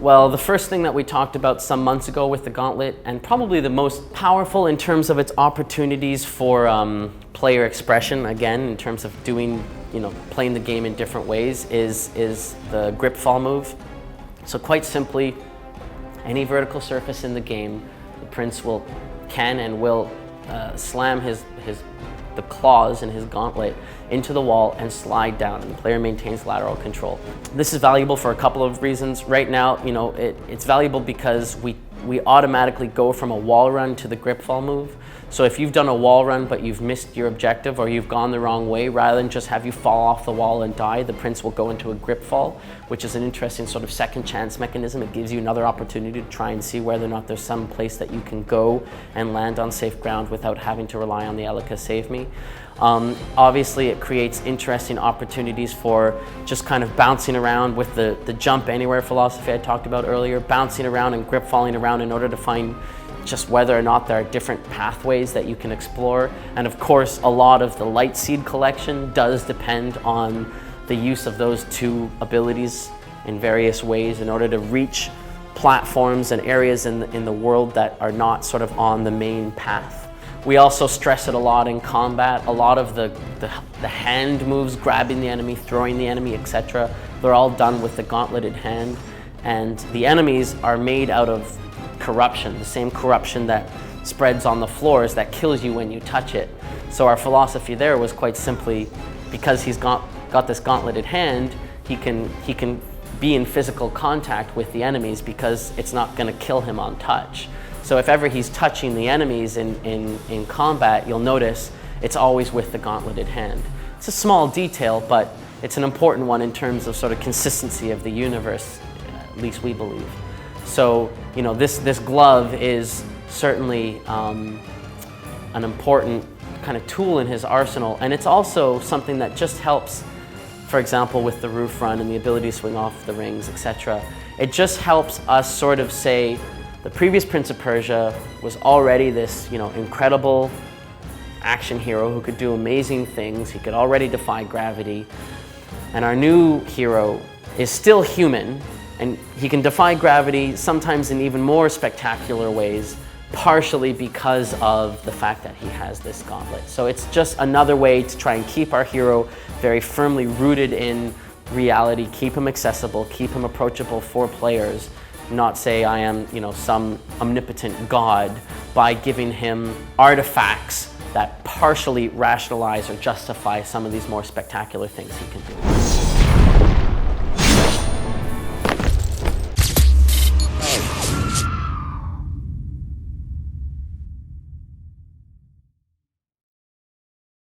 Well, the first thing that we talked about some months ago with the Gauntlet, and probably the most powerful in terms of its opportunities for player expression, again, in terms of doing, playing the game in different ways, is the grip fall move. So quite simply, any vertical surface in the game, the prince can and will slam the claws in his gauntlet into the wall and slide down, and the player maintains lateral control. This is valuable for a couple of reasons. Right now, it's valuable because we automatically go from a wall run to the grip fall move. So if you've done a wall run but you've missed your objective or you've gone the wrong way, rather than just have you fall off the wall and die, the prince will go into a grip fall, which is an interesting sort of second chance mechanism. It gives you another opportunity to try and see whether or not there's some place that you can go and land on safe ground without having to rely on the Elika Save Me. Obviously, it creates interesting opportunities for just kind of bouncing around with the jump anywhere philosophy I talked about earlier, bouncing around and grip falling around in order to find just whether or not there are different pathways that you can explore. And of course, a lot of the light seed collection does depend on the use of those two abilities in various ways in order to reach platforms and areas in the world that are not sort of on the main path. We also stress it a lot in combat. A lot of the hand moves, grabbing the enemy, throwing the enemy, etc., they're all done with the gauntleted hand. And the enemies are made out of corruption, the same corruption that spreads on the floors that kills you when you touch it. So our philosophy there was quite simply, because he's got this gauntleted hand, he can be in physical contact with the enemies because it's not going to kill him on touch. So if ever he's touching the enemies in combat, you'll notice it's always with the gauntleted hand. It's a small detail, but it's an important one in terms of sort of consistency of the universe, at least we believe. So, this glove is certainly an important kind of tool in his arsenal, and it's also something that just helps, for example, with the roof run and the ability to swing off the rings, etc. It just helps us sort of say, the previous Prince of Persia was already this, incredible action hero who could do amazing things. He could already defy gravity. And our new hero is still human, and he can defy gravity sometimes in even more spectacular ways, partially because of the fact that he has this gauntlet. So it's just another way to try and keep our hero very firmly rooted in reality, keep him accessible, keep him approachable for players, not say I am, some omnipotent god, by giving him artifacts that partially rationalize or justify some of these more spectacular things he can do.